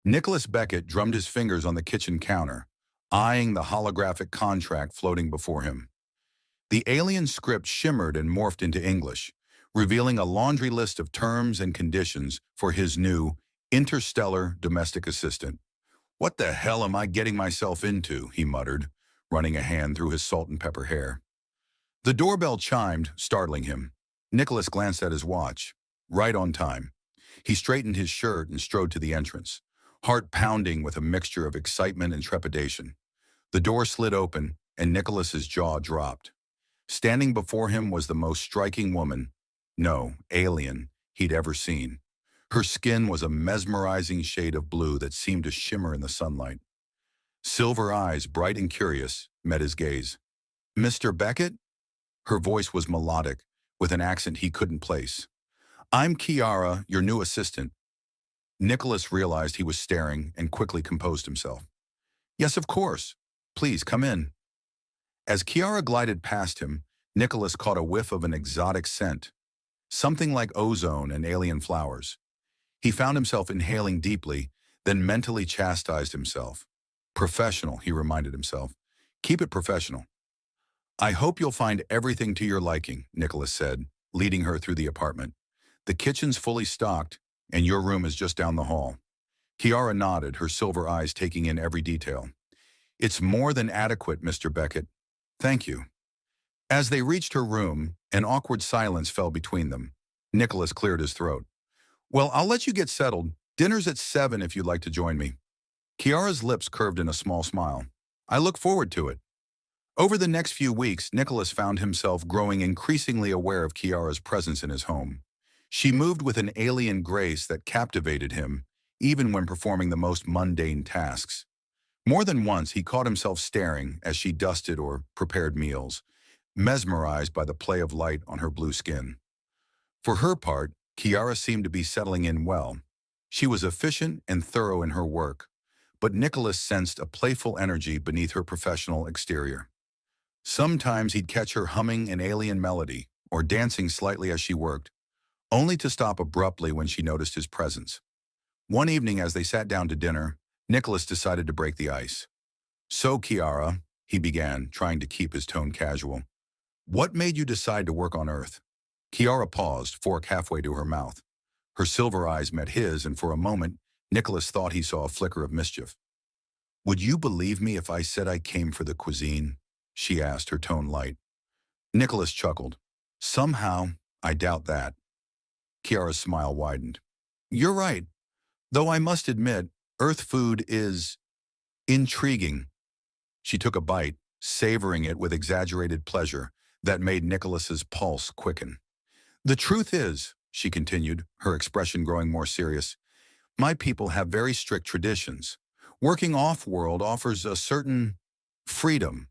Nicholas Beckett drummed his fingers on the kitchen counter, eyeing the holographic contract floating before him. The alien script shimmered and morphed into English, revealing a laundry list of terms and conditions for his new interstellar domestic assistant. "What the hell am I getting myself into?" he muttered, running a hand through his salt and pepper hair. The doorbell chimed, startling him. Nicholas glanced at his watch. Right on time. He straightened his shirt and strode to the entrance, heart pounding with a mixture of excitement and trepidation. The door slid open, and Nicholas's jaw dropped. Standing before him was the most striking woman, no, alien, he'd ever seen. Her skin was a mesmerizing shade of blue that seemed to shimmer in the sunlight. Silver eyes, bright and curious, met his gaze. "Mr. Beckett?" Her voice was melodic, with an accent he couldn't place. "I'm Kiara, your new assistant." Nicholas realized he was staring and quickly composed himself. "Yes, of course. Please, come in." As Kiara glided past him, Nicholas caught a whiff of an exotic scent, something like ozone and alien flowers. He found himself inhaling deeply, then mentally chastised himself. "Professional," he reminded himself. "Keep it professional." "I hope you'll find everything to your liking," Nicholas said, leading her through the apartment. "The kitchen's fully stocked, and your room is just down the hall." Kiara nodded, her silver eyes taking in every detail. "It's more than adequate, Mr. Beckett. Thank you." As they reached her room, an awkward silence fell between them. Nicholas cleared his throat. "Well, I'll let you get settled. Dinner's at 7 if you'd like to join me." Kiara's lips curved in a small smile. "I look forward to it." Over the next few weeks, Nicholas found himself growing increasingly aware of Kiara's presence in his home. She moved with an alien grace that captivated him, even when performing the most mundane tasks. More than once, he caught himself staring as she dusted or prepared meals, mesmerized by the play of light on her blue skin. For her part, Kiara seemed to be settling in well. She was efficient and thorough in her work, but Nicholas sensed a playful energy beneath her professional exterior. Sometimes he'd catch her humming an alien melody or dancing slightly as she worked, only to stop abruptly when she noticed his presence. One evening as they sat down to dinner, Nicholas decided to break the ice. "So, Kiara," he began, trying to keep his tone casual, "what made you decide to work on Earth?" Kiara paused, fork halfway to her mouth. Her silver eyes met his, and for a moment, Nicholas thought he saw a flicker of mischief. "Would you believe me if I said I came for the cuisine?" she asked, her tone light. Nicholas chuckled. "Somehow, I doubt that." Kiara's smile widened. "You're right. Though I must admit, Earth food is intriguing." She took a bite, savoring it with exaggerated pleasure that made Nicholas's pulse quicken. "The truth is," she continued, her expression growing more serious, "my people have very strict traditions. Working off-world offers a certain freedom."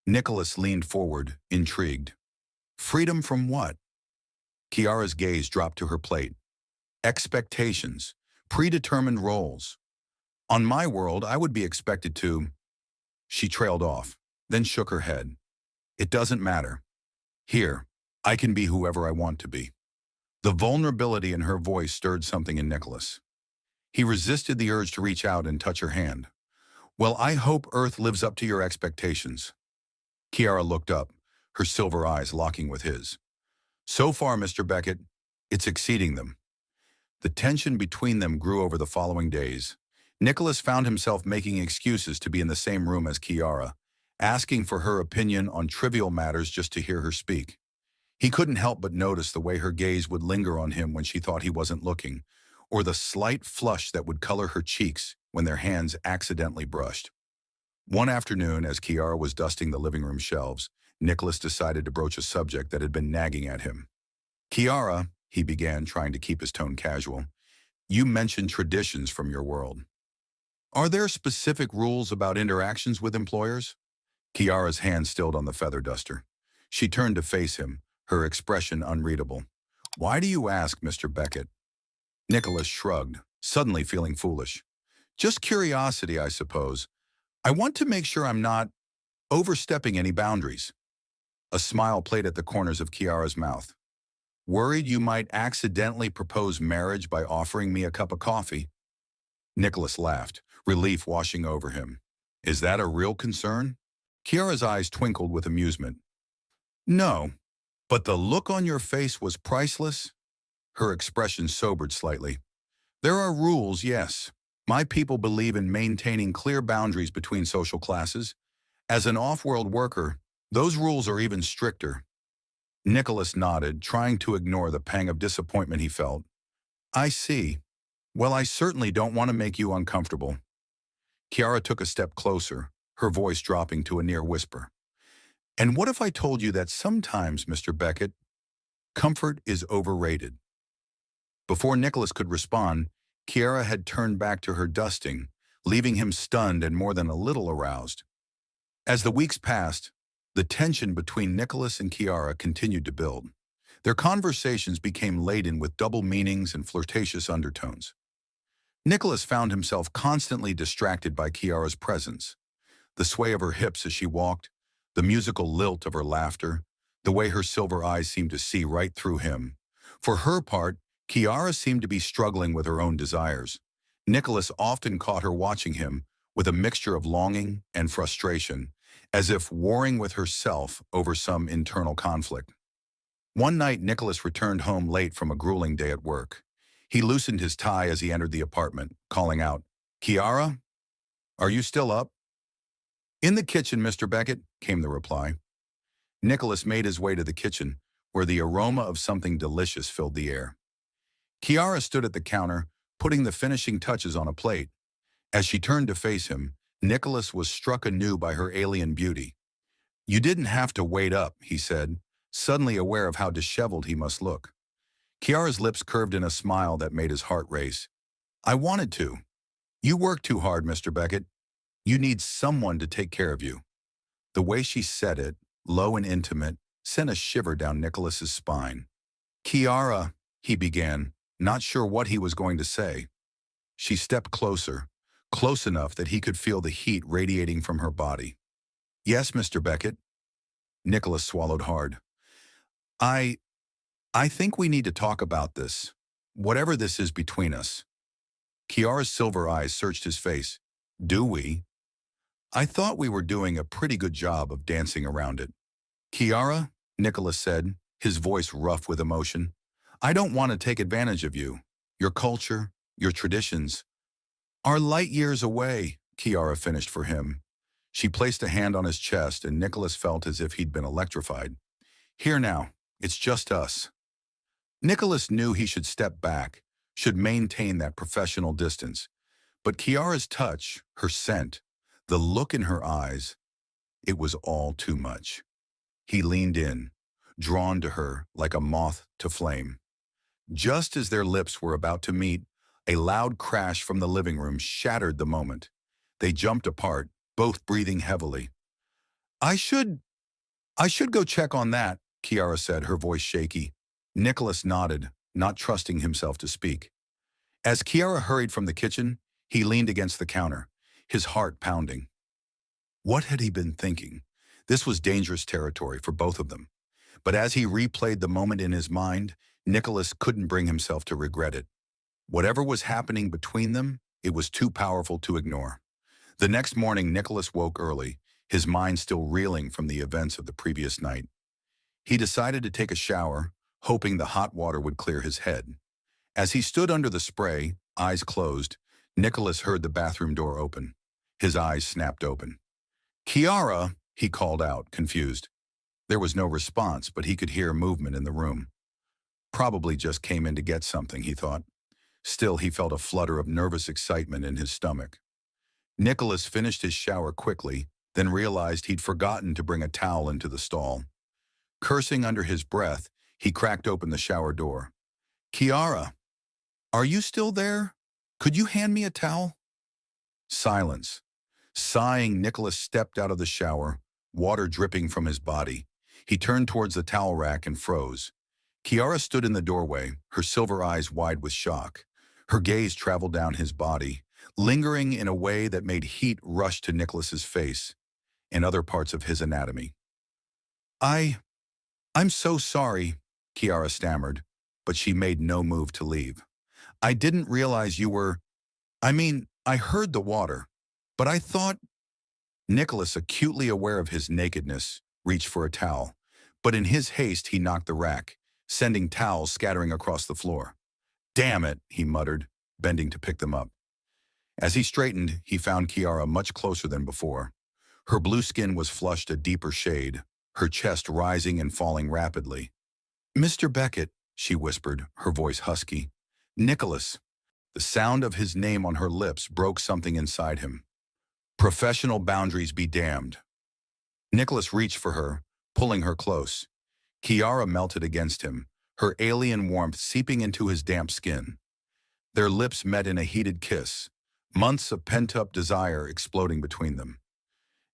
Nicholas leaned forward, intrigued. "Freedom from what?" Kiara's gaze dropped to her plate. "Expectations. Predetermined roles. On my world, I would be expected to—" She trailed off, then shook her head. "It doesn't matter. Here, I can be whoever I want to be." The vulnerability in her voice stirred something in Nicholas. He resisted the urge to reach out and touch her hand. "Well, I hope Earth lives up to your expectations." Kiara looked up, her silver eyes locking with his. "So far, Mr. Beckett, it's exceeding them." The tension between them grew over the following days. Nicholas found himself making excuses to be in the same room as Kiara, asking for her opinion on trivial matters just to hear her speak. He couldn't help but notice the way her gaze would linger on him when she thought he wasn't looking, or the slight flush that would color her cheeks when their hands accidentally brushed. One afternoon, as Kiara was dusting the living room shelves, Nicholas decided to broach a subject that had been nagging at him. "Kiara," he began, trying to keep his tone casual, "you mentioned traditions from your world. Are there specific rules about interactions with employers?" Kiara's hand stilled on the feather duster. She turned to face him, her expression unreadable. "Why do you ask, Mr. Beckett?" Nicholas shrugged, suddenly feeling foolish. "Just curiosity, I suppose. I want to make sure I'm not overstepping any boundaries." A smile played at the corners of Kiara's mouth. "Worried you might accidentally propose marriage by offering me a cup of coffee?" Nicholas laughed, relief washing over him. Is that a real concern? Kiara's eyes twinkled with amusement. No, but the look on your face was priceless. Her expression sobered slightly. There are rules, yes. My people believe in maintaining clear boundaries between social classes. As an off-world worker, those rules are even stricter. Nicholas nodded, trying to ignore the pang of disappointment he felt. I see. Well, I certainly don't want to make you uncomfortable. Kiara took a step closer, her voice dropping to a near whisper. And what if I told you that sometimes, Mr. Beckett, comfort is overrated? Before Nicholas could respond, Kiara had turned back to her dusting, leaving him stunned and more than a little aroused. As the weeks passed, the tension between Nicholas and Kiara continued to build. Their conversations became laden with double meanings and flirtatious undertones. Nicholas found himself constantly distracted by Kiara's presence. The sway of her hips as she walked, the musical lilt of her laughter, the way her silver eyes seemed to see right through him. For her part, Kiara seemed to be struggling with her own desires. Nicholas often caught her watching him with a mixture of longing and frustration, as if warring with herself over some internal conflict. One night, Nicholas returned home late from a grueling day at work. He loosened his tie as he entered the apartment, calling out, "Kiara, are you still up?" "In the kitchen, Mr. Beckett," came the reply. Nicholas made his way to the kitchen, where the aroma of something delicious filled the air. Kiara stood at the counter, putting the finishing touches on a plate. As she turned to face him, Nicholas was struck anew by her alien beauty. "You didn't have to wait up," he said, suddenly aware of how disheveled he must look. Kiara's lips curved in a smile that made his heart race. "I wanted to. You work too hard, Mr. Beckett. You need someone to take care of you." The way she said it, low and intimate, sent a shiver down Nicholas's spine. "Kiara," he began, not sure what he was going to say. She stepped closer, close enough that he could feel the heat radiating from her body. "Yes, Mr. Beckett." Nicholas swallowed hard. I think we need to talk about this, whatever this is between us." Kiara's silver eyes searched his face. "Do we? I thought we were doing a pretty good job of dancing around it." "Kiara," Nicholas said, his voice rough with emotion, "I don't want to take advantage of you. Your culture, your traditions are light years away," Kiara finished for him. She placed a hand on his chest, and Nicholas felt as if he'd been electrified. "Here now, it's just us." Nicholas knew he should step back, should maintain that professional distance. But Kiara's touch, her scent, the look in her eyes, it was all too much. He leaned in, drawn to her like a moth to flame. Just as their lips were about to meet, a loud crash from the living room shattered the moment. They jumped apart, both breathing heavily. I should go check on that," Kiara said, her voice shaky. Nicholas nodded, not trusting himself to speak. As Kiara hurried from the kitchen, he leaned against the counter, his heart pounding. What had he been thinking? This was dangerous territory for both of them. But as he replayed the moment in his mind, Nicholas couldn't bring himself to regret it. Whatever was happening between them, it was too powerful to ignore. The next morning, Nicholas woke early, his mind still reeling from the events of the previous night. He decided to take a shower, hoping the hot water would clear his head. As he stood under the spray, eyes closed, Nicholas heard the bathroom door open. His eyes snapped open. "Kiara," he called out, confused. There was no response, but he could hear movement in the room. Probably just came in to get something, he thought. Still, he felt a flutter of nervous excitement in his stomach. Nicholas finished his shower quickly, then realized he'd forgotten to bring a towel into the stall. Cursing under his breath, he cracked open the shower door. "Kiara, are you still there? Could you hand me a towel?" Silence. Sighing, Nicholas stepped out of the shower, water dripping from his body. He turned towards the towel rack and froze. Kiara stood in the doorway, her silver eyes wide with shock. Her gaze traveled down his body, lingering in a way that made heat rush to Nicholas's face and other parts of his anatomy. I'm so sorry," Kiara stammered, but she made no move to leave. "I didn't realize you were..." I mean, I heard the water, but I thought Nicholas, acutely aware of his nakedness, reached for a towel, but in his haste he knocked the rack, sending towels scattering across the floor. Damn it, he muttered, bending to pick them up. As he straightened, he found Kiara much closer than before. Her blue skin was flushed a deeper shade, her chest rising and falling rapidly. "Mr. Beckett," she whispered, her voice husky. "Nicholas." The sound of his name on her lips broke something inside him. Professional boundaries be damned. Nicholas reached for her, pulling her close. Kiara melted against him, her alien warmth seeping into his damp skin. Their lips met in a heated kiss, months of pent-up desire exploding between them.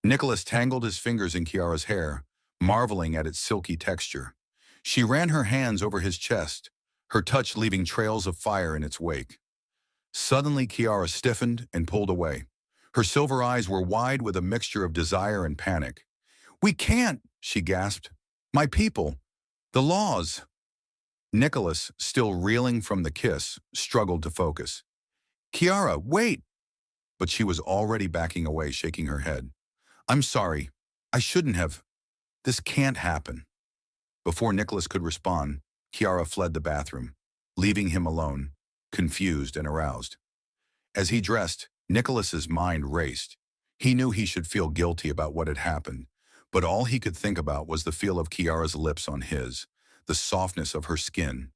Nicholas tangled his fingers in Kiara's hair, marveling at its silky texture. She ran her hands over his chest, her touch leaving trails of fire in its wake. Suddenly, Kiara stiffened and pulled away. Her silver eyes were wide with a mixture of desire and panic. "We can't," she gasped. "My people. The laws." Nicholas, still reeling from the kiss, struggled to focus. "Kiara, wait!" But she was already backing away, shaking her head. "I'm sorry. I shouldn't have. This can't happen." Before Nicholas could respond, Kiara fled the bathroom, leaving him alone, confused and aroused. As he dressed, Nicholas's mind raced. He knew he should feel guilty about what had happened, but all he could think about was the feel of Kiara's lips on his, the softness of her skin.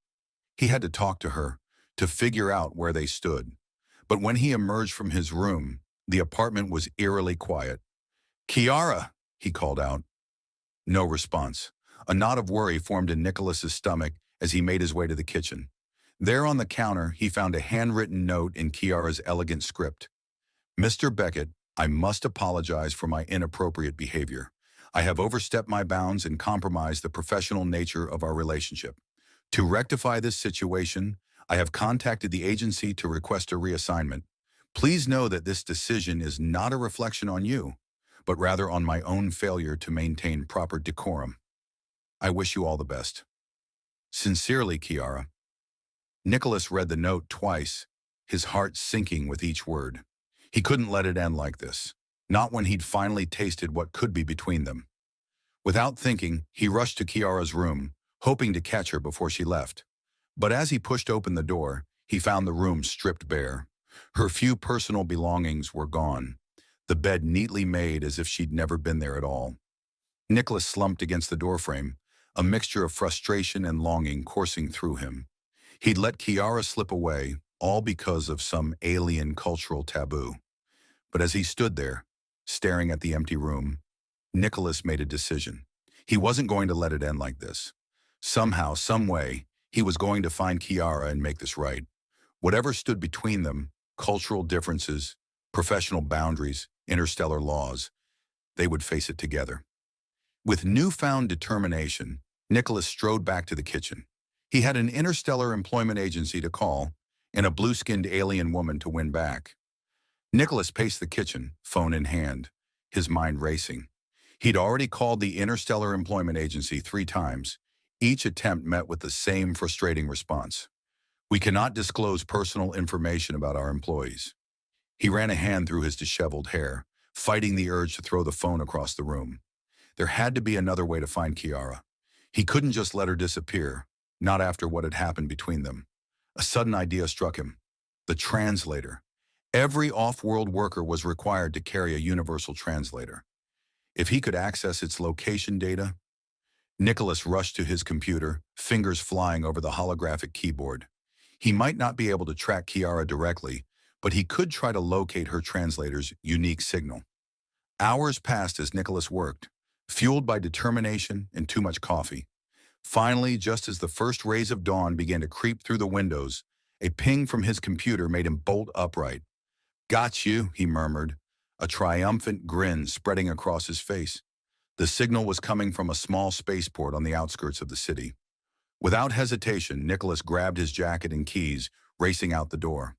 He had to talk to her, to figure out where they stood. But when he emerged from his room, the apartment was eerily quiet. "Kiara," he called out. No response. A knot of worry formed in Nicholas's stomach as he made his way to the kitchen. There on the counter, he found a handwritten note in Kiara's elegant script. "Mr. Beckett, I must apologize for my inappropriate behavior. I have overstepped my bounds and compromised the professional nature of our relationship. To rectify this situation, I have contacted the agency to request a reassignment. Please know that this decision is not a reflection on you, but rather on my own failure to maintain proper decorum. I wish you all the best. Sincerely, Kiara." Nicholas read the note twice, his heart sinking with each word. He couldn't let it end like this, not when he'd finally tasted what could be between them. Without thinking, he rushed to Kiara's room, hoping to catch her before she left. But as he pushed open the door, he found the room stripped bare. Her few personal belongings were gone, the bed neatly made as if she'd never been there at all. Nicholas slumped against the doorframe, a mixture of frustration and longing coursing through him. He'd let Kiara slip away, all because of some alien cultural taboo. But as he stood there, staring at the empty room, Nicholas made a decision. He wasn't going to let it end like this. Somehow, some way, he was going to find Kiara and make this right. Whatever stood between them, cultural differences, professional boundaries, interstellar laws, they would face it together. With newfound determination, Nicholas strode back to the kitchen. He had an interstellar employment agency to call and a blue-skinned alien woman to win back. Nicholas paced the kitchen, phone in hand, his mind racing. He'd already called the Interstellar Employment Agency 3 times. Each attempt met with the same frustrating response. "We cannot disclose personal information about our employees." He ran a hand through his disheveled hair, fighting the urge to throw the phone across the room. There had to be another way to find Kiara. He couldn't just let her disappear, not after what had happened between them. A sudden idea struck him. The translator. Every off-world worker was required to carry a universal translator. If he could access its location data. Nicholas rushed to his computer, fingers flying over the holographic keyboard. He might not be able to track Kiara directly, but he could try to locate her translator's unique signal. Hours passed as Nicholas worked, fueled by determination and too much coffee. Finally, just as the first rays of dawn began to creep through the windows, a ping from his computer made him bolt upright. "Got you," he murmured, a triumphant grin spreading across his face. The signal was coming from a small spaceport on the outskirts of the city. Without hesitation, Nicholas grabbed his jacket and keys, racing out the door.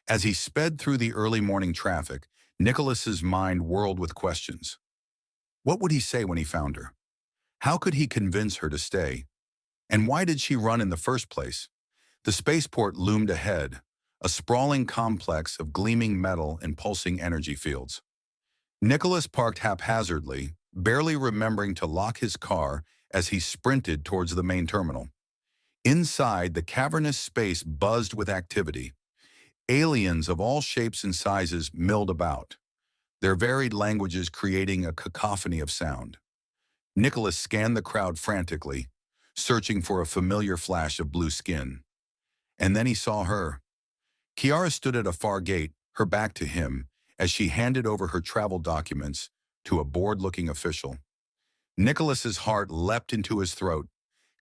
As he sped through the early morning traffic, Nicholas's mind whirled with questions. What would he say when he found her? How could he convince her to stay? And why did she run in the first place? The spaceport loomed ahead, a sprawling complex of gleaming metal and pulsing energy fields. Nicholas parked haphazardly, barely remembering to lock his car as he sprinted towards the main terminal. Inside, the cavernous space buzzed with activity. Aliens of all shapes and sizes milled about, their varied languages creating a cacophony of sound. Nicholas scanned the crowd frantically, searching for a familiar flash of blue skin. And then he saw her. Kiara stood at a far gate, her back to him, as she handed over her travel documents to a bored-looking official. Nicholas's heart leapt into his throat.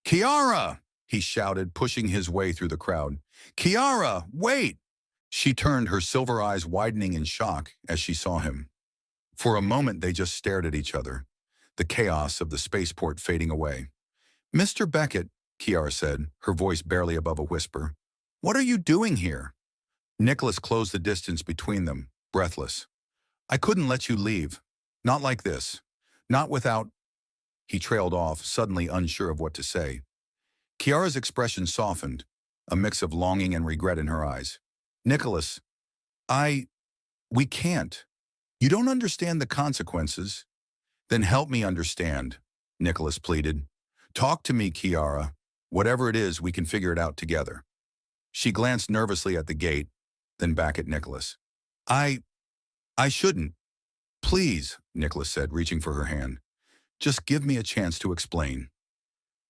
"Kiara!" he shouted, pushing his way through the crowd. "Kiara, wait!" She turned, her silver eyes widening in shock as she saw him. For a moment, they just stared at each other, the chaos of the spaceport fading away. "Mr. Beckett," Kiara said, her voice barely above a whisper, "what are you doing here?" Nicholas closed the distance between them, breathless. "I couldn't let you leave. Not like this. Not without—" He trailed off, suddenly unsure of what to say. Kiara's expression softened, a mix of longing and regret in her eyes. "Nicholas, we can't. You don't understand the consequences." "Then help me understand," Nicholas pleaded. "Talk to me, Kiara. Whatever it is, we can figure it out together." She glanced nervously at the gate, then back at Nicholas. I shouldn't. Please," Nicholas said, reaching for her hand. "Just give me a chance to explain."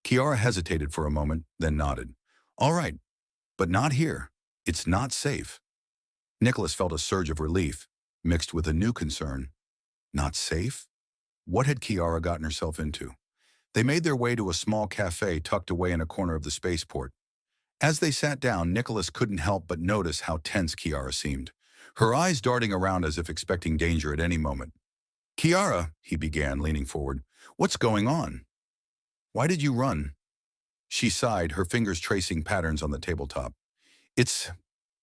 Kiara hesitated for a moment, then nodded. "All right, but not here. It's not safe." Nicholas felt a surge of relief, mixed with a new concern. Not safe? What had Kiara gotten herself into? They made their way to a small cafe tucked away in a corner of the spaceport. As they sat down, Nicholas couldn't help but notice how tense Kiara seemed, her eyes darting around as if expecting danger at any moment. "Kiara," he began, leaning forward, "what's going on? Why did you run?" She sighed, her fingers tracing patterns on the tabletop. "It's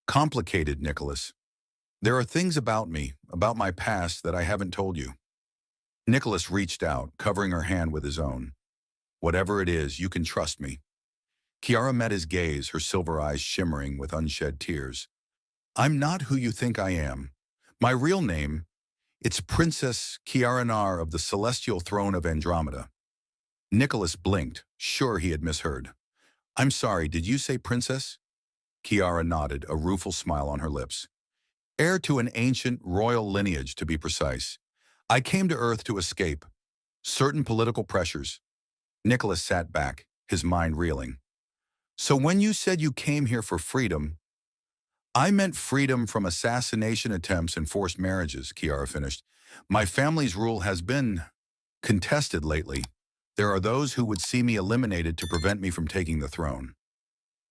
complicated, Nicholas. There are things about me, about my past, that I haven't told you." Nicholas reached out, covering her hand with his own. "Whatever it is, you can trust me." Kiara met his gaze, her silver eyes shimmering with unshed tears. "I'm not who you think I am. My real name, it's Princess Kiara of the Celestial Throne of Andromeda." Nicholas blinked, sure he had misheard. "I'm sorry, did you say princess?" Kiara nodded, a rueful smile on her lips. "Heir to an ancient royal lineage, to be precise. I came to Earth to escape certain political pressures." Nicholas sat back, his mind reeling. "So when you said you came here for freedom—" "I meant freedom from assassination attempts and forced marriages," Kiara finished. "My family's rule has been contested lately. There are those who would see me eliminated to prevent me from taking the throne."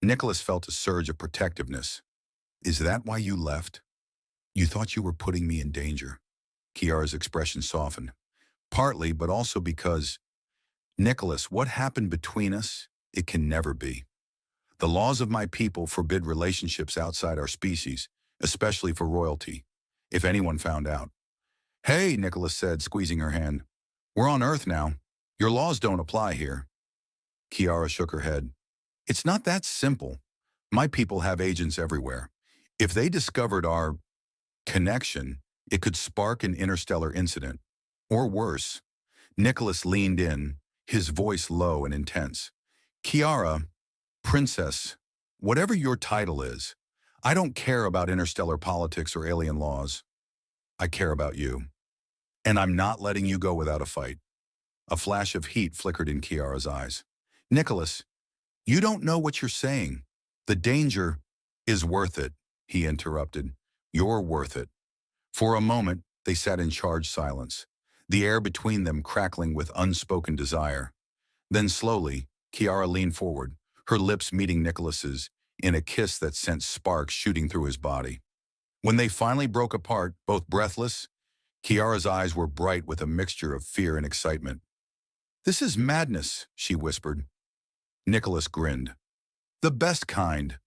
Nicholas felt a surge of protectiveness. "Is that why you left? You thought you were putting me in danger?" Kiara's expression softened. "Partly, but also because, Nicholas, what happened between us, it can never be. The laws of my people forbid relationships outside our species, especially for royalty, if anyone found out." "Hey," Nicholas said, squeezing her hand. "We're on Earth now. Your laws don't apply here." Kiara shook her head. "It's not that simple. My people have agents everywhere. If they discovered our connection, it could spark an interstellar incident. Or worse." Nicholas leaned in, his voice low and intense. "Kiara, Princess, whatever your title is, I don't care about interstellar politics or alien laws. I care about you. And I'm not letting you go without a fight." A flash of heat flickered in Kiara's eyes. "Nicholas, you don't know what you're saying. The danger is worth it," he interrupted. "You're worth it." For a moment, they sat in charged silence, the air between them crackling with unspoken desire. Then slowly, Kiara leaned forward, her lips meeting Nicholas's in a kiss that sent sparks shooting through his body. When they finally broke apart, both breathless, Kiara's eyes were bright with a mixture of fear and excitement. "This is madness," she whispered. Nicholas grinned. "The best kind."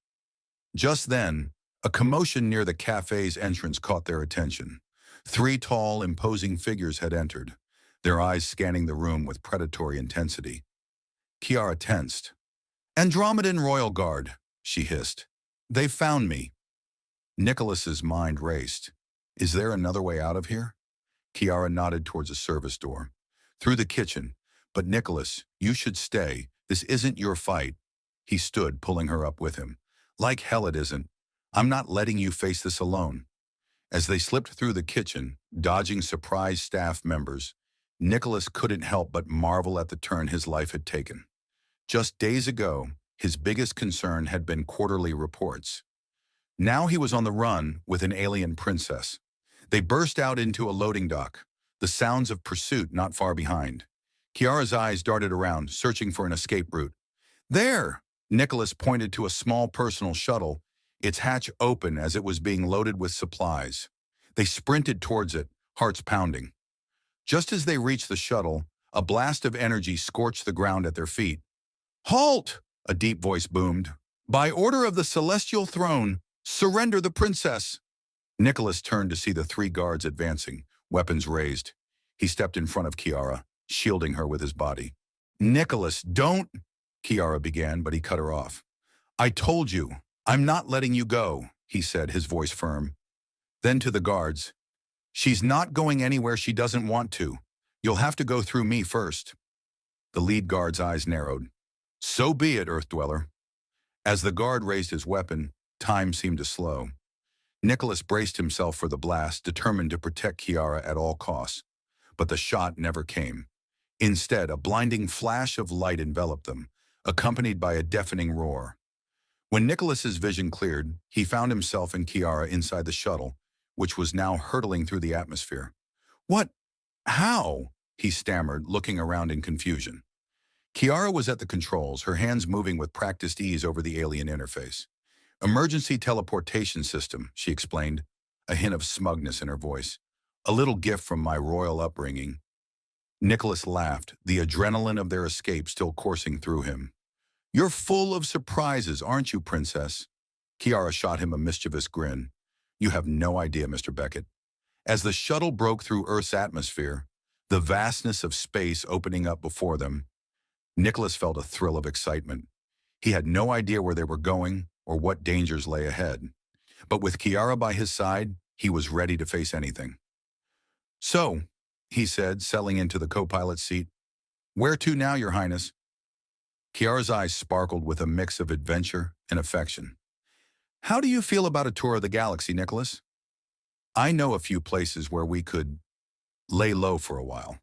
Just then, a commotion near the cafe's entrance caught their attention. 3 tall, imposing figures had entered, their eyes scanning the room with predatory intensity. Kiara tensed. "Andromedan Royal Guard," she hissed. "They found me." Nicholas's mind raced. Is there another way out of here? Kiara nodded towards a service door. Through the kitchen. But Nicholas, you should stay. This isn't your fight. He stood, pulling her up with him. Like hell it isn't. I'm not letting you face this alone. As they slipped through the kitchen, dodging surprised staff members, Nicholas couldn't help but marvel at the turn his life had taken. Just days ago, his biggest concern had been quarterly reports. Now he was on the run with an alien princess. They burst out into a loading dock, the sounds of pursuit not far behind. Kiara's eyes darted around, searching for an escape route. There! Nicholas pointed to a small personal shuttle, its hatch open as it was being loaded with supplies. They sprinted towards it, hearts pounding. Just as they reached the shuttle, a blast of energy scorched the ground at their feet. "Halt!" a deep voice boomed. "By order of the Celestial Throne, surrender the princess!" Nicholas turned to see the three guards advancing, weapons raised. He stepped in front of Kiara, shielding her with his body. "Nicholas, don't—" Kiara began, but he cut her off. "I told you, I'm not letting you go," he said, his voice firm. Then to the guards, "She's not going anywhere she doesn't want to. You'll have to go through me first." The lead guard's eyes narrowed. "So be it, Earth Dweller." As the guard raised his weapon, time seemed to slow. Nicholas braced himself for the blast, determined to protect Kiara at all costs. But the shot never came. Instead, a blinding flash of light enveloped them, accompanied by a deafening roar. When Nicholas's vision cleared, he found himself and Kiara inside the shuttle, which was now hurtling through the atmosphere. "What? How?" he stammered, looking around in confusion. Kiara was at the controls, her hands moving with practiced ease over the alien interface. "Emergency teleportation system," she explained, a hint of smugness in her voice. "A little gift from my royal upbringing." Nicholas laughed, the adrenaline of their escape still coursing through him. "You're full of surprises, aren't you, Princess?" Kiara shot him a mischievous grin. "You have no idea, Mr. Beckett." As the shuttle broke through Earth's atmosphere, the vastness of space opening up before them, Nicholas felt a thrill of excitement. He had no idea where they were going or what dangers lay ahead. But with Kiara by his side, he was ready to face anything. "So," he said, settling into the co-pilot's seat, "where to now, Your Highness?" Kiara's eyes sparkled with a mix of adventure and affection. "How do you feel about a tour of the galaxy, Nicholas? I know a few places where we could lay low for a while."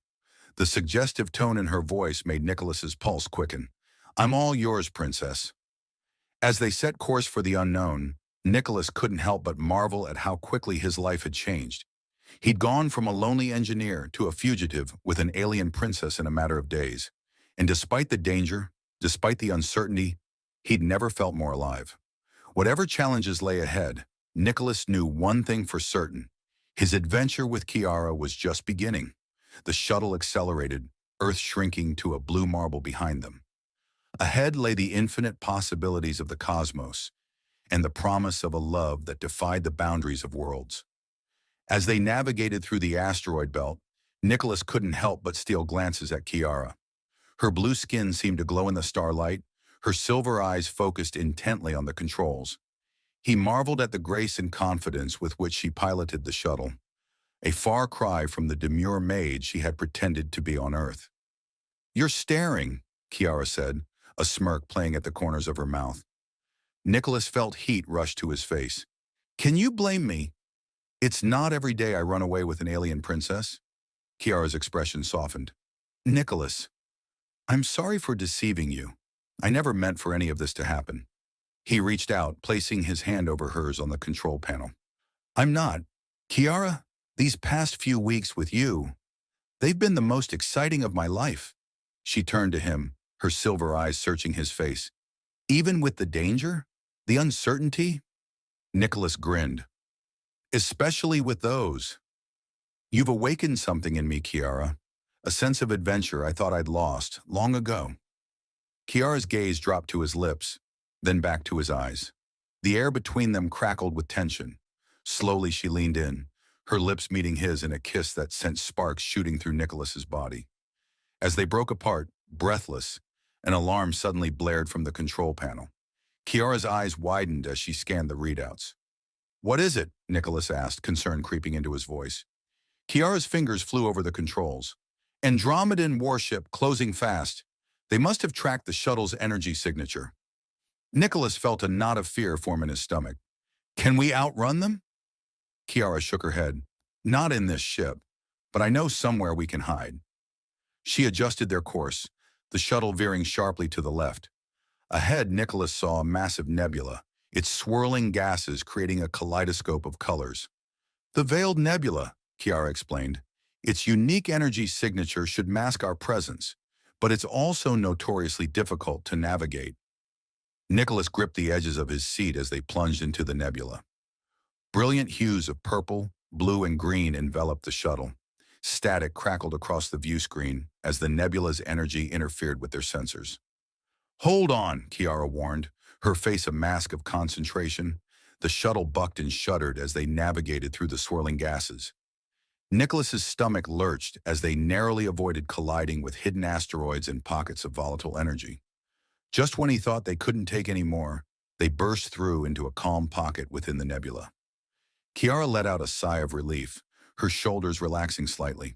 The suggestive tone in her voice made Nicholas's pulse quicken. "I'm all yours, Princess." As they set course for the unknown, Nicholas couldn't help but marvel at how quickly his life had changed. He'd gone from a lonely engineer to a fugitive with an alien princess in a matter of days. And despite the danger, despite the uncertainty, he'd never felt more alive. Whatever challenges lay ahead, Nicholas knew one thing for certain. His adventure with Kiara was just beginning. The shuttle accelerated, Earth shrinking to a blue marble behind them. Ahead lay the infinite possibilities of the cosmos and the promise of a love that defied the boundaries of worlds. As they navigated through the asteroid belt, Nicholas couldn't help but steal glances at Kiara. Her blue skin seemed to glow in the starlight, her silver eyes focused intently on the controls. He marveled at the grace and confidence with which she piloted the shuttle, a far cry from the demure maid she had pretended to be on Earth. "You're staring," Kiara said, a smirk playing at the corners of her mouth. Nicholas felt heat rush to his face. "Can you blame me? It's not every day I run away with an alien princess." Kiara's expression softened. "Nicholas, I'm sorry for deceiving you. I never meant for any of this to happen." He reached out, placing his hand over hers on the control panel. "I'm not. Kiara, these past few weeks with you, they've been the most exciting of my life." She turned to him, her silver eyes searching his face. "Even with the danger? The uncertainty?" Nicholas grinned. "Especially with those. You've awakened something in me, Kiara. A sense of adventure I thought I'd lost long ago." Kiara's gaze dropped to his lips, then back to his eyes. The air between them crackled with tension. Slowly she leaned in, her lips meeting his in a kiss that sent sparks shooting through Nicholas's body. As they broke apart, breathless, an alarm suddenly blared from the control panel. Kiara's eyes widened as she scanned the readouts. What is it? Nicholas asked, concern creeping into his voice. Kiara's fingers flew over the controls. Andromedan warship closing fast. They must have tracked the shuttle's energy signature. Nicholas felt a knot of fear form in his stomach. Can we outrun them? Kiara shook her head. Not in this ship, but I know somewhere we can hide. She adjusted their course, the shuttle veering sharply to the left. Ahead, Nicholas saw a massive nebula, its swirling gases creating a kaleidoscope of colors. The Veiled Nebula, Kiara explained. Its unique energy signature should mask our presence, but it's also notoriously difficult to navigate. Nicholas gripped the edges of his seat as they plunged into the nebula. Brilliant hues of purple, blue, and green enveloped the shuttle. Static crackled across the view screen as the nebula's energy interfered with their sensors. Hold on, Kiara warned, her face a mask of concentration. The shuttle bucked and shuddered as they navigated through the swirling gases. Nicholas's stomach lurched as they narrowly avoided colliding with hidden asteroids and pockets of volatile energy. Just when he thought they couldn't take any more, they burst through into a calm pocket within the nebula. Kiara let out a sigh of relief, her shoulders relaxing slightly.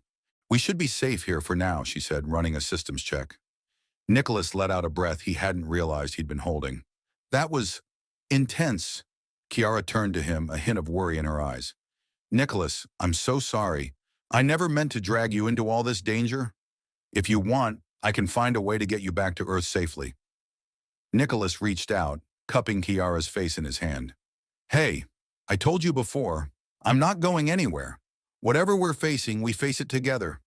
We should be safe here for now, she said, running a systems check. Nicholas let out a breath he hadn't realized he'd been holding. That was intense. Kiara turned to him, a hint of worry in her eyes. Nicholas, I'm so sorry. I never meant to drag you into all this danger. If you want, I can find a way to get you back to Earth safely. Nicholas reached out, cupping Kiara's face in his hand. Hey, I told you before, I'm not going anywhere. Whatever we're facing, we face it together.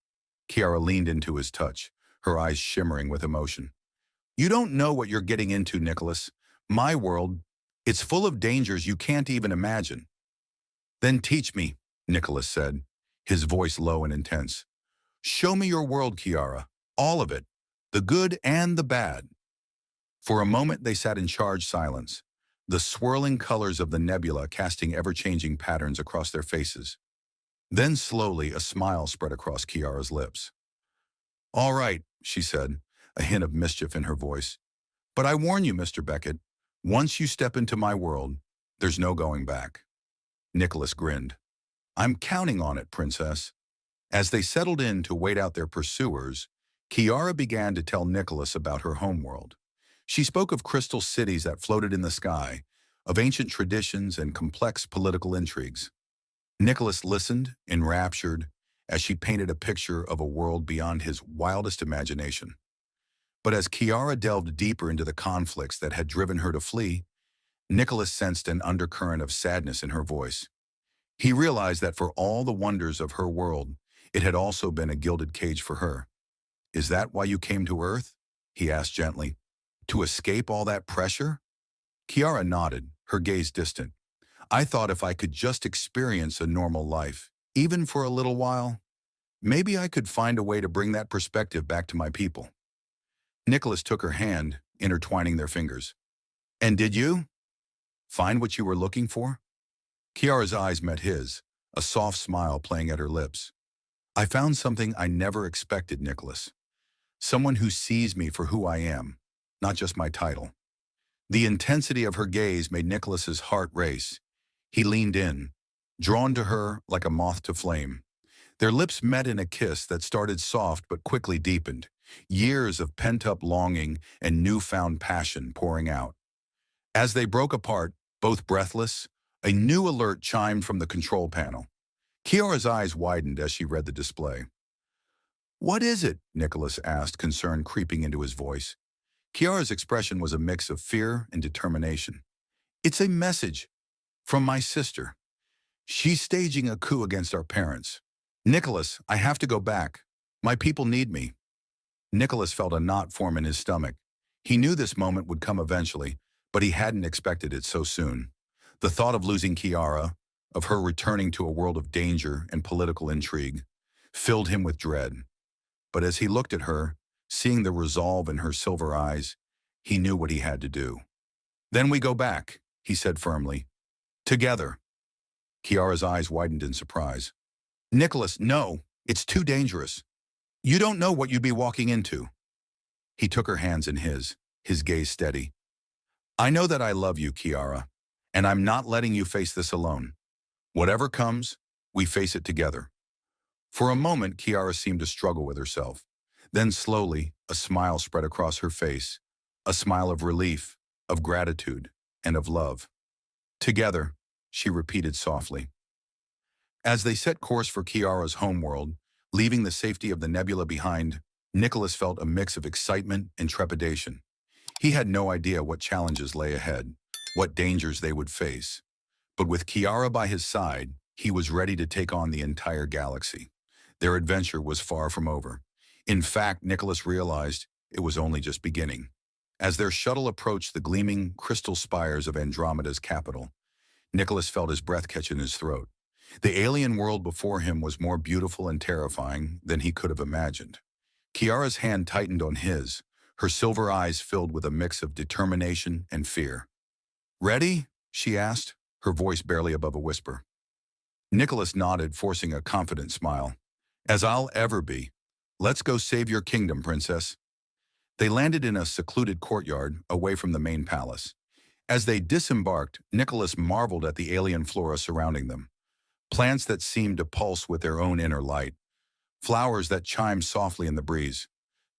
Kiara leaned into his touch, her eyes shimmering with emotion. You don't know what you're getting into, Nicholas. My world, it's full of dangers you can't even imagine. Then teach me, Nicholas said, his voice low and intense. Show me your world, Kiara, all of it, the good and the bad. For a moment they sat in charged silence, the swirling colors of the nebula casting ever-changing patterns across their faces. Then slowly a smile spread across Kiara's lips. All right, she said, a hint of mischief in her voice. But I warn you, Mr. Beckett, once you step into my world, there's no going back. Nicholas grinned. I'm counting on it, Princess. As they settled in to wait out their pursuers, Kiara began to tell Nicholas about her homeworld. She spoke of crystal cities that floated in the sky, of ancient traditions and complex political intrigues. Nicholas listened, enraptured, as she painted a picture of a world beyond his wildest imagination. But as Kiara delved deeper into the conflicts that had driven her to flee, Nicholas sensed an undercurrent of sadness in her voice. He realized that for all the wonders of her world, it had also been a gilded cage for her. Is that why you came to Earth? He asked gently. To escape all that pressure? Kiara nodded, her gaze distant. I thought if I could just experience a normal life, even for a little while, maybe I could find a way to bring that perspective back to my people. Nicholas took her hand, intertwining their fingers. And did you find what you were looking for? Kiara's eyes met his, a soft smile playing at her lips. I found something I never expected, Nicholas. Someone who sees me for who I am, not just my title. The intensity of her gaze made Nicholas's heart race. He leaned in, drawn to her like a moth to flame. Their lips met in a kiss that started soft but quickly deepened, years of pent-up longing and newfound passion pouring out. As they broke apart, both breathless, a new alert chimed from the control panel. Kiara's eyes widened as she read the display. What is it? Nicholas asked, concern creeping into his voice. Kiara's expression was a mix of fear and determination. It's a message from my sister. She's staging a coup against our parents. Nicholas, I have to go back. My people need me. Nicholas felt a knot form in his stomach. He knew this moment would come eventually, but he hadn't expected it so soon. The thought of losing Kiara, of her returning to a world of danger and political intrigue, filled him with dread. But as he looked at her, seeing the resolve in her silver eyes, he knew what he had to do. Then we go back, he said firmly. Together. Kiara's eyes widened in surprise. Nicholas, no, it's too dangerous. You don't know what you'd be walking into. He took her hands in his gaze steady. I know that I love you, Kiara, And I'm not letting you face this alone. Whatever comes, we face it together. For a moment, Kiara seemed to struggle with herself. Then slowly, a smile spread across her face, a smile of relief, of gratitude, and of love. Together, she repeated softly. As they set course for Kiara's homeworld, leaving the safety of the nebula behind, Nicholas felt a mix of excitement and trepidation. He had no idea what challenges lay ahead, what dangers they would face. But with Kiara by his side, he was ready to take on the entire galaxy. Their adventure was far from over. In fact, Nicholas realized it was only just beginning. As their shuttle approached the gleaming crystal spires of Andromeda's capital, Nicholas felt his breath catch in his throat. The alien world before him was more beautiful and terrifying than he could have imagined. Kiara's hand tightened on his, her silver eyes filled with a mix of determination and fear. "Ready?" she asked, her voice barely above a whisper. Nicholas nodded, forcing a confident smile. "As I'll ever be. Let's go save your kingdom, princess." They landed in a secluded courtyard away from the main palace. As they disembarked, Nicholas marveled at the alien flora surrounding them. Plants that seemed to pulse with their own inner light. Flowers that chimed softly in the breeze.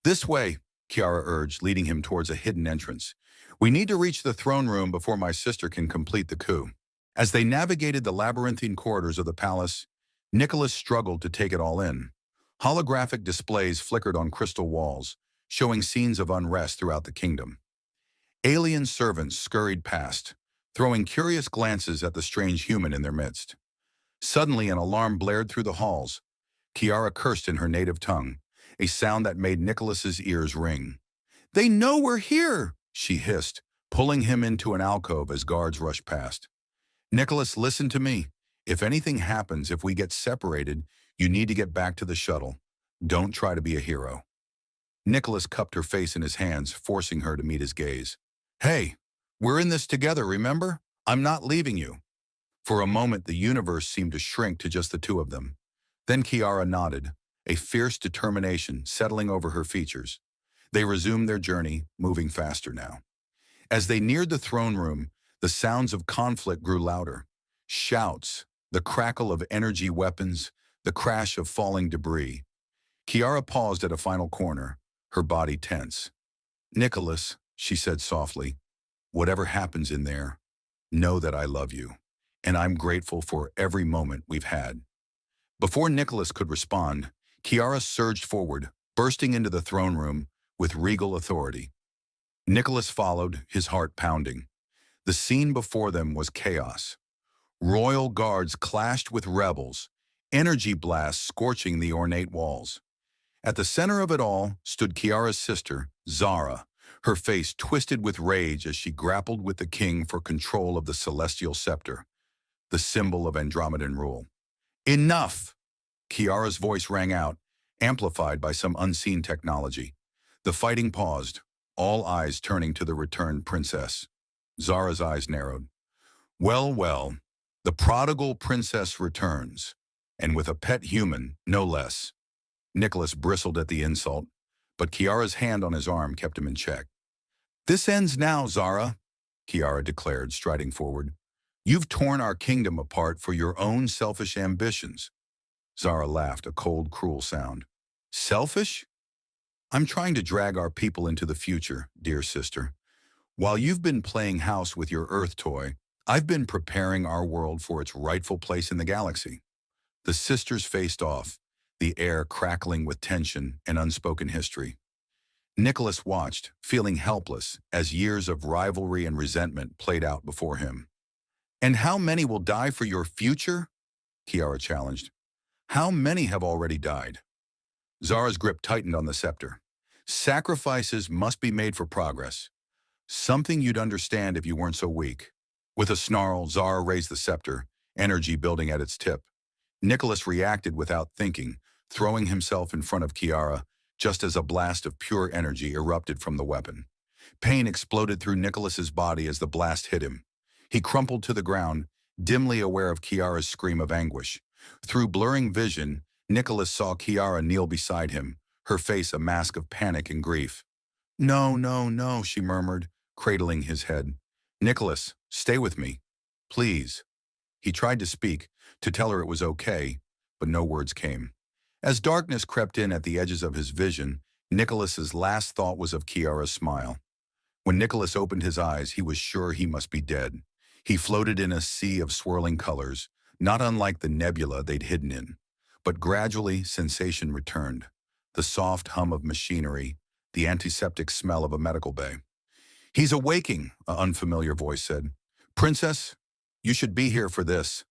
"This way," Kiara urged, leading him towards a hidden entrance. "We need to reach the throne room before my sister can complete the coup." As they navigated the labyrinthine corridors of the palace, Nicholas struggled to take it all in. Holographic displays flickered on crystal walls, showing scenes of unrest throughout the kingdom. Alien servants scurried past, throwing curious glances at the strange human in their midst. Suddenly, an alarm blared through the halls. Kiara cursed in her native tongue, a sound that made Nicholas's ears ring. "They know we're here!" she hissed, pulling him into an alcove as guards rushed past. "Nicholas, listen to me. If anything happens, if we get separated, you need to get back to the shuttle. Don't try to be a hero." Nicholas cupped her face in his hands, forcing her to meet his gaze. "Hey, we're in this together, remember? I'm not leaving you." For a moment, the universe seemed to shrink to just the two of them. Then Kiara nodded, a fierce determination settling over her features. They resumed their journey, moving faster now. As they neared the throne room, the sounds of conflict grew louder. Shouts, the crackle of energy weapons, the crash of falling debris. Kiara paused at a final corner, her body tense. "Nicholas," she said softly, "whatever happens in there, know that I love you, and I'm grateful for every moment we've had." Before Nicholas could respond, Kiara surged forward, bursting into the throne room with regal authority. Nicholas followed, his heart pounding. The scene before them was chaos. Royal guards clashed with rebels, energy blasts scorching the ornate walls. At the center of it all stood Kiara's sister, Zara, her face twisted with rage as she grappled with the king for control of the celestial scepter, the symbol of Andromedan rule. "Enough!" Kiara's voice rang out, amplified by some unseen technology. The fighting paused, all eyes turning to the returned princess. Zara's eyes narrowed. "Well, well, the prodigal princess returns, and with a pet human, no less." Nicholas bristled at the insult, but Kiara's hand on his arm kept him in check. "This ends now, Zara," Kiara declared, striding forward. "You've torn our kingdom apart for your own selfish ambitions." Zara laughed, a cold, cruel sound. "Selfish? I'm trying to drag our people into the future, dear sister. While you've been playing house with your Earth toy, I've been preparing our world for its rightful place in the galaxy." The sisters faced off, the air crackling with tension and unspoken history. Nicholas watched, feeling helpless, as years of rivalry and resentment played out before him. "And how many will die for your future?" Kiara challenged. "How many have already died?" Zara's grip tightened on the scepter. "Sacrifices must be made for progress. Something you'd understand if you weren't so weak." With a snarl, Zara raised the scepter, energy building at its tip. Nicholas reacted without thinking, throwing himself in front of Kiara, just as a blast of pure energy erupted from the weapon. Pain exploded through Nicholas's body as the blast hit him. He crumpled to the ground, dimly aware of Kiara's scream of anguish. Through blurring vision, Nicholas saw Kiara kneel beside him, her face a mask of panic and grief. "No, no, no," she murmured, cradling his head. "Nicholas, stay with me. Please." He tried to speak, to tell her it was okay, but no words came. As darkness crept in at the edges of his vision, Nicholas's last thought was of Kiara's smile. When Nicholas opened his eyes, he was sure he must be dead. He floated in a sea of swirling colors, not unlike the nebula they'd hidden in. But gradually, sensation returned. The soft hum of machinery, the antiseptic smell of a medical bay. "He's awaking," an unfamiliar voice said. "Princess, you should be here for this."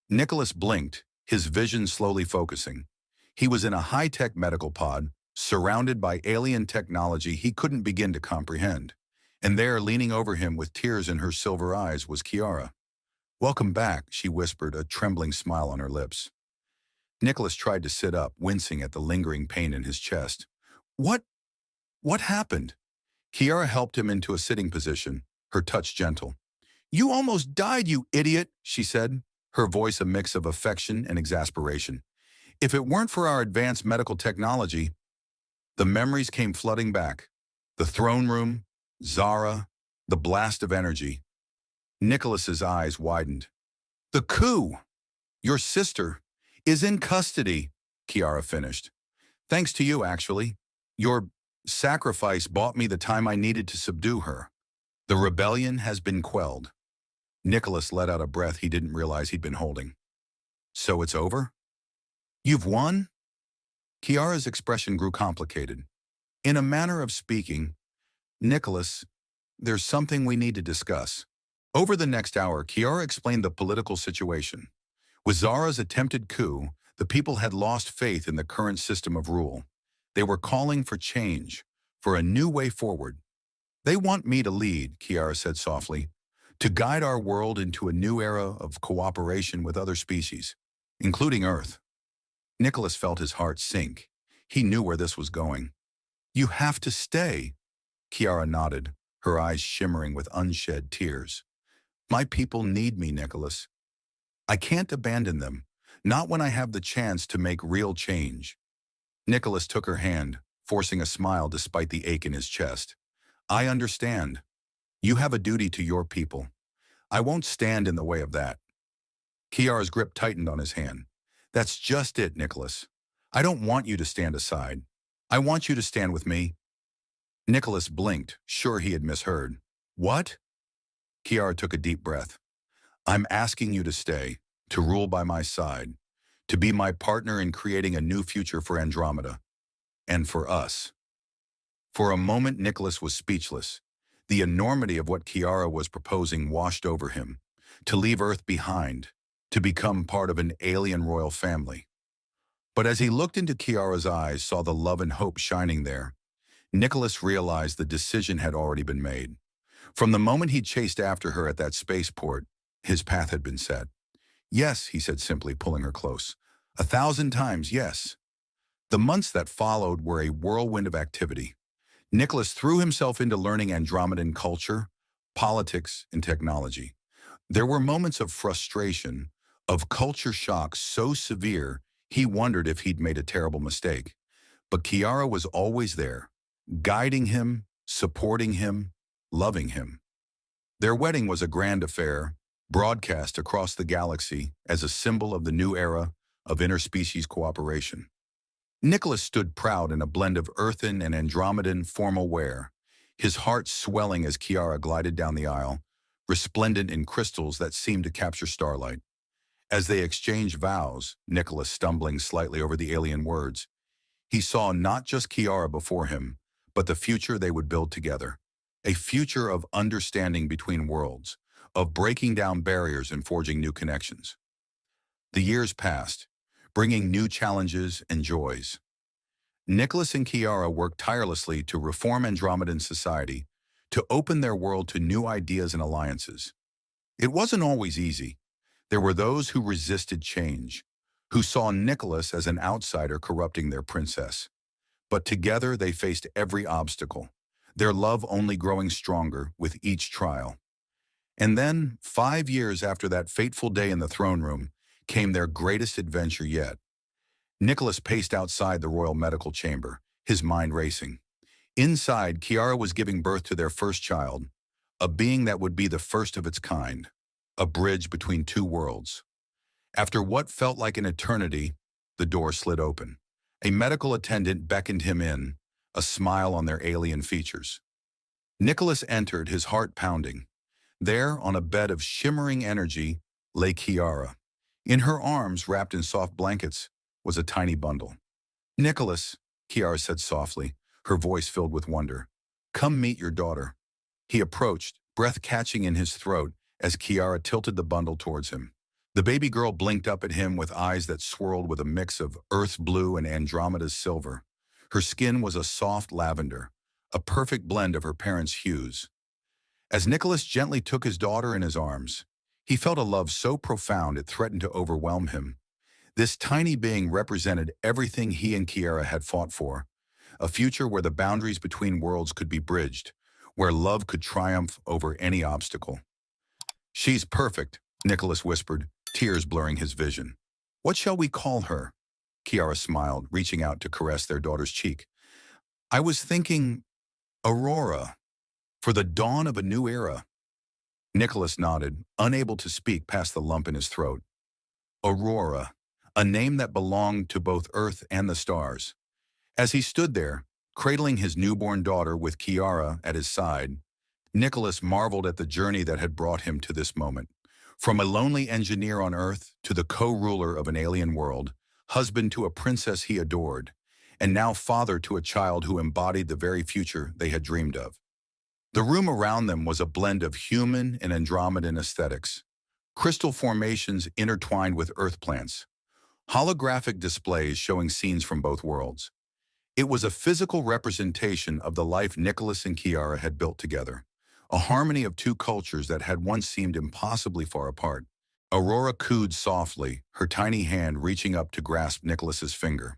Nicholas blinked, his vision slowly focusing. He was in a high-tech medical pod, surrounded by alien technology he couldn't begin to comprehend. And there, leaning over him with tears in her silver eyes, was Kiara. "Welcome back," she whispered, a trembling smile on her lips. Nicholas tried to sit up, wincing at the lingering pain in his chest. What happened?" Kiara helped him into a sitting position, her touch gentle. "You almost died, you idiot," she said, her voice a mix of affection and exasperation. "If it weren't for our advanced medical technology..." The memories came flooding back. The throne room, Zara, the blast of energy. Nicholas's eyes widened. "The coup! Your sister is in custody," Kiara finished. "Thanks to you, actually. Your sacrifice bought me the time I needed to subdue her. The rebellion has been quelled." Nicholas let out a breath he didn't realize he'd been holding. "So it's over? You've won?" Kiara's expression grew complicated. "In a manner of speaking, Nicholas, there's something we need to discuss." Over the next hour, Kiara explained the political situation. With Zara's attempted coup, the people had lost faith in the current system of rule. They were calling for change, for a new way forward. "They want me to lead," Kiara said softly, "to guide our world into a new era of cooperation with other species, including Earth." Nicholas felt his heart sink. He knew where this was going. "You have to stay." Kiara nodded, her eyes shimmering with unshed tears. "My people need me, Nicholas. I can't abandon them, not when I have the chance to make real change." Nicholas took her hand, forcing a smile despite the ache in his chest. "I understand. You have a duty to your people. I won't stand in the way of that." Kiara's grip tightened on his hand. "That's just it, Nicholas. I don't want you to stand aside. I want you to stand with me." Nicholas blinked, sure he had misheard. "What?" Kiara took a deep breath. "I'm asking you to stay, to rule by my side, to be my partner in creating a new future for Andromeda, and for us." For a moment, Nicholas was speechless. The enormity of what Kiara was proposing washed over him. To leave Earth behind, to become part of an alien royal family. But as he looked into Kiara's eyes, saw the love and hope shining there, Nicholas realized the decision had already been made. From the moment he chased after her at that spaceport, his path had been set. "Yes," he said simply, pulling her close. "1,000 times, yes." The months that followed were a whirlwind of activity. Nicholas threw himself into learning Andromedan culture, politics, and technology. There were moments of frustration, of culture shock so severe he wondered if he'd made a terrible mistake. But Kiara was always there, guiding him, supporting him, loving him. Their wedding was a grand affair, broadcast across the galaxy as a symbol of the new era of interspecies cooperation. Nicholas stood proud in a blend of earthen and Andromedan formal wear, his heart swelling as Kiara glided down the aisle, resplendent in crystals that seemed to capture starlight. As they exchanged vows, Nicholas stumbling slightly over the alien words, he saw not just Kiara before him, but the future they would build together. A future of understanding between worlds, of breaking down barriers and forging new connections. The years passed, bringing new challenges and joys. Nicholas and Kiara worked tirelessly to reform Andromedan society, to open their world to new ideas and alliances. It wasn't always easy. There were those who resisted change, who saw Nicholas as an outsider corrupting their princess. But together they faced every obstacle, their love only growing stronger with each trial. And then, 5 years after that fateful day in the throne room, came their greatest adventure yet. Nicholas paced outside the royal medical chamber, his mind racing. Inside, Kiara was giving birth to their first child, a being that would be the first of its kind. a bridge between two worlds. After what felt like an eternity, the door slid open. A medical attendant beckoned him in, a smile on their alien features. Nicholas entered, his heart pounding. There, on a bed of shimmering energy, lay Kiara. In her arms, wrapped in soft blankets, was a tiny bundle. "Nicholas," Kiara said softly, her voice filled with wonder. "Come meet your daughter." He approached, breath catching in his throat as Kiara tilted the bundle towards him. The baby girl blinked up at him with eyes that swirled with a mix of Earth's blue and Andromeda's silver. Her skin was a soft lavender, a perfect blend of her parents' hues. As Nicholas gently took his daughter in his arms, he felt a love so profound it threatened to overwhelm him. This tiny being represented everything he and Kiara had fought for, a future where the boundaries between worlds could be bridged, where love could triumph over any obstacle. "She's perfect," Nicholas whispered, tears blurring his vision. "What shall we call her?" Kiara smiled, reaching out to caress their daughter's cheek. "I was thinking Aurora, for the dawn of a new era." Nicholas nodded, unable to speak past the lump in his throat. Aurora, a name that belonged to both Earth and the stars. As he stood there, cradling his newborn daughter with Kiara at his side, Nicholas marveled at the journey that had brought him to this moment. From a lonely engineer on Earth to the co-ruler of an alien world, husband to a princess he adored, and now father to a child who embodied the very future they had dreamed of. The room around them was a blend of human and Andromedan aesthetics, crystal formations intertwined with earth plants, holographic displays showing scenes from both worlds. It was a physical representation of the life Nicholas and Kiara had built together, a harmony of two cultures that had once seemed impossibly far apart. Aurora cooed softly, her tiny hand reaching up to grasp Nicholas's finger.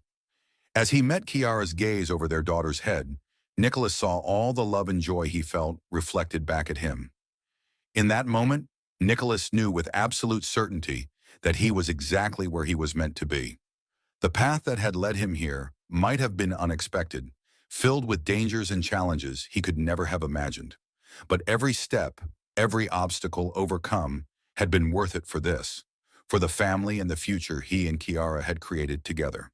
As he met Kiara's gaze over their daughter's head, Nicholas saw all the love and joy he felt reflected back at him. In that moment, Nicholas knew with absolute certainty that he was exactly where he was meant to be. The path that had led him here might have been unexpected, filled with dangers and challenges he could never have imagined. But every step, every obstacle overcome, had been worth it for this, for the family and the future he and Kiara had created together.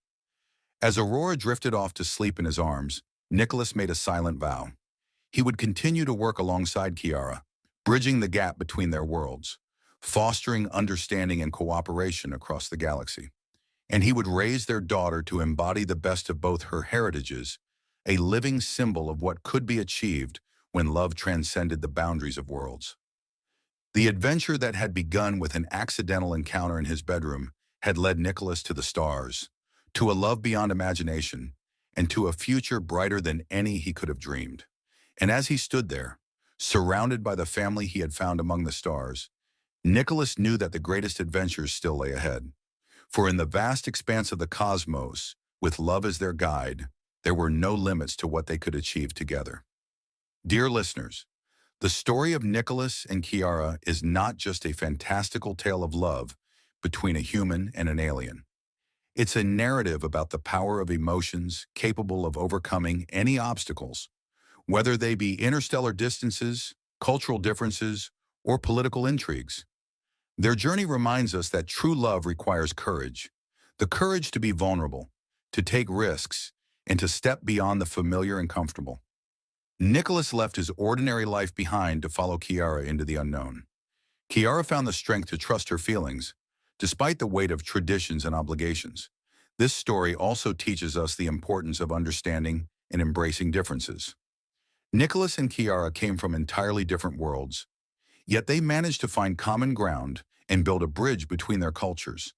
As Aurora drifted off to sleep in his arms, Nicholas made a silent vow. He would continue to work alongside Kiara, bridging the gap between their worlds, fostering understanding and cooperation across the galaxy. And he would raise their daughter to embody the best of both her heritages, a living symbol of what could be achieved when love transcended the boundaries of worlds. The adventure that had begun with an accidental encounter in his bedroom had led Nicholas to the stars, to a love beyond imagination, and to a future brighter than any he could have dreamed. And as he stood there, surrounded by the family he had found among the stars, Nicholas knew that the greatest adventures still lay ahead. For in the vast expanse of the cosmos, with love as their guide, there were no limits to what they could achieve together. Dear listeners, the story of Nicholas and Kiara is not just a fantastical tale of love between a human and an alien. It's a narrative about the power of emotions capable of overcoming any obstacles, whether they be interstellar distances, cultural differences, or political intrigues. Their journey reminds us that true love requires courage, the courage to be vulnerable, to take risks, and to step beyond the familiar and comfortable. Nicholas left his ordinary life behind to follow Kiara into the unknown. Kiara found the strength to trust her feelings, despite the weight of traditions and obligations. This story also teaches us the importance of understanding and embracing differences. Nicholas and Kiara came from entirely different worlds, yet they managed to find common ground and build a bridge between their cultures.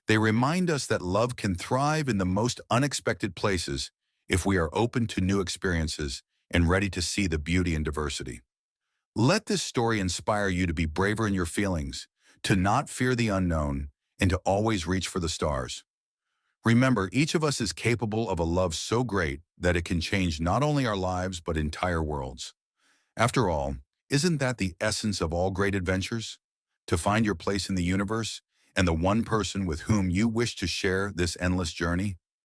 They remind us that love can thrive in the most unexpected places if we are open to new experiences and ready to see the beauty in diversity. Let this story inspire you to be braver in your feelings, to not fear the unknown, and to always reach for the stars. Remember, each of us is capable of a love so great that it can change not only our lives but entire worlds. After all, isn't that the essence of all great adventures? To find your place in the universe and the one person with whom you wish to share this endless journey?